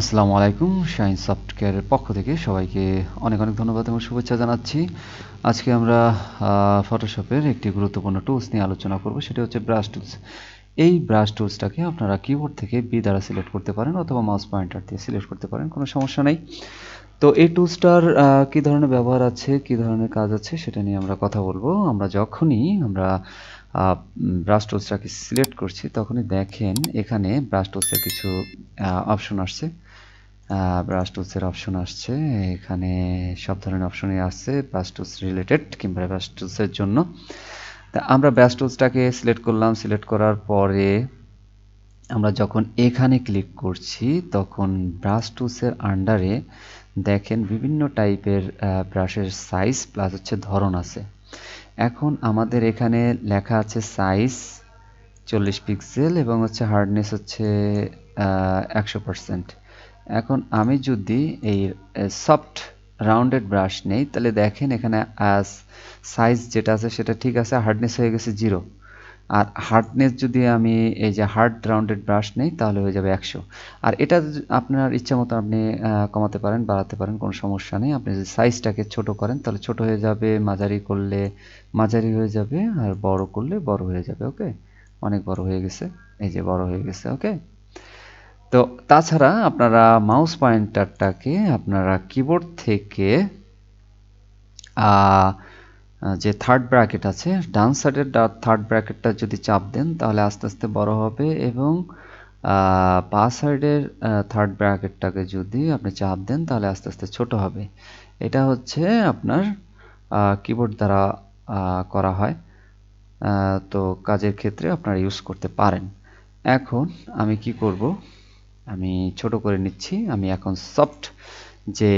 আসসালামু আলাইকুম। শাইন সফটওয়্যারের পক্ষ থেকে সবাইকে অনেক অনেক ধন্যবাদ এবং শুভেচ্ছা জানাচ্ছি। আজকে আমরা ফটোশপের একটি গুরুত্বপূর্ণ টুলস নিয়ে আলোচনা করব, সেটা হচ্ছে ব্রাশ টুলস। এই ব্রাশ টুলসটাকে আপনারা কিবোর্ড থেকে বি দ্বারা সিলেক্ট করতে পারেন অথবা মাউস পয়েন্টার দিয়ে সিলেক্ট করতে পারেন, কোনো সমস্যা নেই। তো এই টুলসটার কী ধরনের ব্যবহার আছে, কী ধরনের কাজ আছে সেটা নিয়ে আমরা কথা বলবো। আমরা ব্রাশ টুলসটাকে সিলেক্ট করছি, তখনই দেখেন এখানে ব্রাশ টুলসের কিছু অপশন আসছে। ব্রাশ টুলসের অপশন আসছে এখানে, সব ধরনের অপশনই আসছে ব্রাশ টুলস রিলেটেড কিংবা ব্রাশ টুলসের জন্য। তা আমরা ব্রাশ টুলসটাকে সিলেক্ট করলাম। সিলেক্ট করার পরে আমরা যখন এখানে ক্লিক করছি তখন ব্রাশ টুলসের আন্ডারে দেখেন বিভিন্ন টাইপের ব্রাশের সাইজ প্লাস হচ্ছে ধরন আছে। এখন আমাদের এখানে লেখা আছে সাইজ 40 পিক্সেল এবং হচ্ছে হার্ডনেস হচ্ছে 100%। এখন আমি যদি এই সফট রাউন্ডেড ব্রাশ নেই, তাহলে দেখেন এখানে সাইজ যেটা আছে সেটা ঠিক আছে, হার্ডনেস হয়ে গেছে 0। আর হার্ডনেস যদি আমি এই যে হার্ড রাউন্ডেড ব্রাশ নেই তাহলে হয়ে যাবে 100। আর এটা আপনার ইচ্ছা মতো আপনি কমাতে পারেন, বাড়াতে পারেন, কোনো সমস্যা নেই। আপনি যদি সাইজটাকে ছোট করেন তাহলে ছোট হয়ে যাবে, মাঝারি করলে মাঝারি হয়ে যাবে, আর বড় করলে বড় হয়ে যাবে। ওকে, অনেক বড় হয়ে গেছে, এই যে বড় হয়ে গেছে। ওকে, তো তাছাড়া আপনারা মাউস পয়েন্টারটাকে আপনারা কিবোর্ড থেকে যে থার্ড ব্র্যাকেট আছে ডান সাইডের থার্ড ব্র্যাকেটটা যদি চাপ দেন তাহলে আস্তে আস্তে বড় হবে, এবং বাঁ সাইডের থার্ড ব্র্যাকেটটাকে যদি আপনি চাপ দেন তাহলে আস্তে আস্তে ছোট হবে। এটা হচ্ছে আপনার কিবোর্ড দ্বারা করা হয়। তো কাজের ক্ষেত্রে আপনারা ইউজ করতে পারেন। এখন আমি কি করব, আমি ছোট করে নিচ্ছি। আমি এখন সফট যে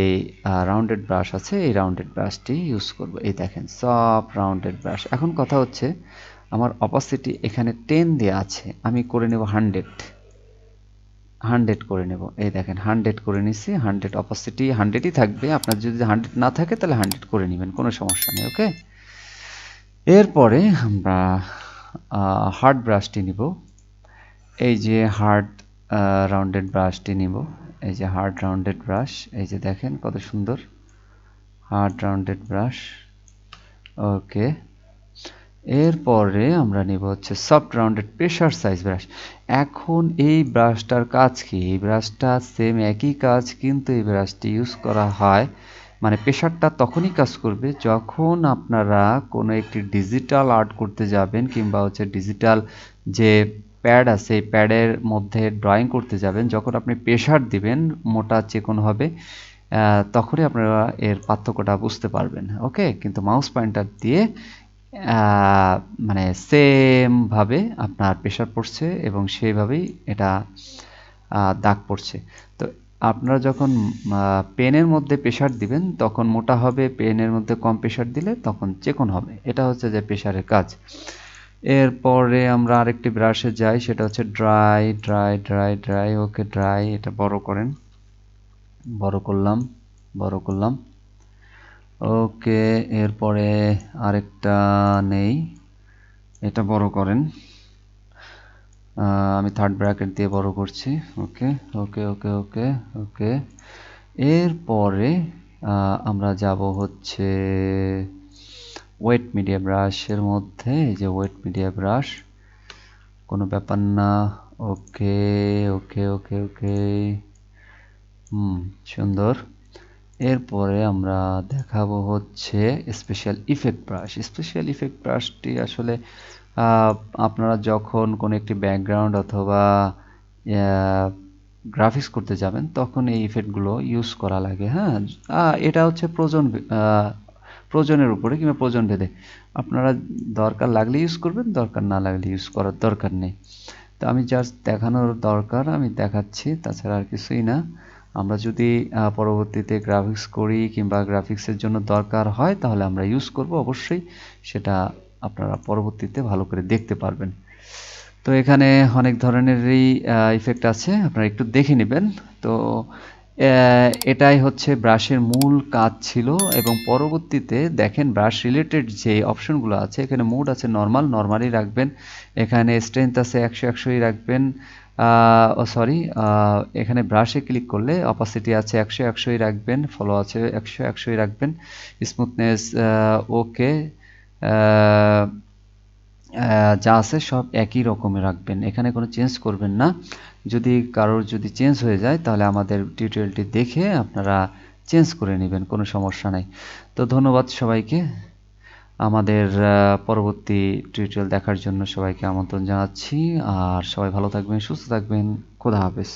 রাউন্ডেড ব্রাশ আছে এই রাউন্ডেড ব্রাশটি ইউজ করব। এই দেখেন সফট রাউন্ডেড ব্রাশ। এখন কথা হচ্ছে আমার অপাসিটি এখানে 10 দেওয়া আছে, আমি করে নেব 100 করে নেব। এই দেখেন 100 করে নিচ্ছি। 100 অপাসিটি 100ই থাকবে, আপনার যদি 100 না থাকে তাহলে 100 করে নেবেন, কোনো সমস্যা নেই। ওকে, এরপরে আমরা হার্ড ব্রাশটি নিব। এই যে হার্ড রাউন্ডেড ব্রাশটি নিব, এই যে হার্ড রাউন্ডেড ব্রাশ, এই যে দেখেন কত সুন্দর হার্ড রাউন্ডেড ব্রাশ। ওকে, এরপরে আমরা নিব হচ্ছে soft rounded pressure size brush. এখন এই ব্রাশটার কাজ কি? এই ব্রাশটা সেম একই কাজ, কিন্তু এই ব্রাশটি ইউজ করা হয় মানে প্রেসারটা তখনই কাজ করবে যখন আপনারা কোনো একটি ডিজিটাল আর্ট করতে যাবেন, কিংবা হচ্ছে ডিজিটাল যে প্যাড আছে এই প্যাডের মধ্যে ড্রয়িং করতে যাবেন। যখন আপনি প্রেসার দিবেন মোটা চিকন হবে, তখনই আপনারা এর পার্থক্যটা বুঝতে পারবেন। ওকে, কিন্তু মাউস পয়েন্টার দিয়ে আহ, মানে সেম ভাবে আপনার প্রেসার পড়ছে এবং সেইভাবেই এটা দাগ পড়ছে। তো আপনারা যখন পেনের মধ্যে প্রেসার দিবেন তখন মোটা হবে, পেনের মধ্যে কম প্রেসার দিলে তখন চিকন হবে। এটা হচ্ছে যে প্রেসারের কাজ। এরপরে আমরা আরেকটি ব্রাশে যাই, সেটা হচ্ছে ড্রাই ড্রাই ড্রাই ড্রাই। ওকে, ড্রাই, এটা বড় করেন, বড় করলাম, বড় করলাম। ওকে, এরপরে আরেকটা নেই, এটা বড় করেন। আমি থার্ড ব্র্যাকেট দিয়ে বড় করছি। ওকে ওকে ওকে ওকে ওকে, এরপরে আমরা যাব হচ্ছে ওয়েট মিডিয়া ব্রাশের মধ্যে। এই যে ওয়েট মিডিয়া ব্রাশ, কোনো ব্যাপার না। ওকে ওকে ওকে ওকে, সুন্দর। এরপরে আমরা দেখাবো হচ্ছে special effect brush. Special effect ব্রাশটি আসলে আপনারা যখন কোনো একটি ব্যাকগ্রাউন্ড অথবা গ্রাফিক্স করতে যাবেন তখন এই ইফেক্টগুলো ইউজ করা লাগে। হ্যাঁ, এটা হচ্ছে প্রয়োজনের উপরে কিংবা প্রয়োজন ভেদে আপনারা দরকার লাগলে ইউজ করবেন, দরকার না লাগলে ইউজ করার দরকার নেই। তো আমি জাস্ট দেখানোর দরকার আমি দেখাচ্ছি, তাছাড়া আর কিছুই না। আমরা যদি পরবর্তীতে গ্রাফিক্স করি কিংবা গ্রাফিক্সের জন্য দরকার হয় তাহলে আমরা ইউজ করব অবশ্যই, সেটা আপনারা পরবর্তীতে ভালো করে দেখতে পারবেন। তো এখানে অনেক ধরনেরই ইফেক্ট আছে, আপনারা একটু দেখে নেবেন। তো এটাই হচ্ছে ব্রাশের মূল কাজ ছিল, এবং পরবর্তীতে দেখেন ব্রাশ রিলেটেড যে অপশনগুলো আছে, এখানে মোড আছে নর্মাল, নর্মালই রাখবেন। এখানে স্ট্রেংথ আছে 100, 100ই রাখবেন। ও সরি, এখানে ব্রাশে ক্লিক করলে অপাসিটি আছে 100 100ই রাখবেন, ফলো আছে 100 100ই রাখবেন, স্মুথনেস ওকে, যা আছে সব একই রকমের রাখবেন, এখানে কোনো চেঞ্জ করবেন না। যদি কারোর যদি চেঞ্জ হয়ে যায় তাহলে আমাদের টিউটোরিয়ালটি দেখে আপনারা চেঞ্জ করে নেবেন, কোনো সমস্যা নাই। তো ধন্যবাদ সবাইকে, আমাদের পরবর্তী টিউটোরিয়াল দেখার জন্য সবাইকে আমন্ত্রণ জানাচ্ছি। আর সবাই ভালো থাকবেন, সুস্থ থাকবেন, খোদা হাফেজ।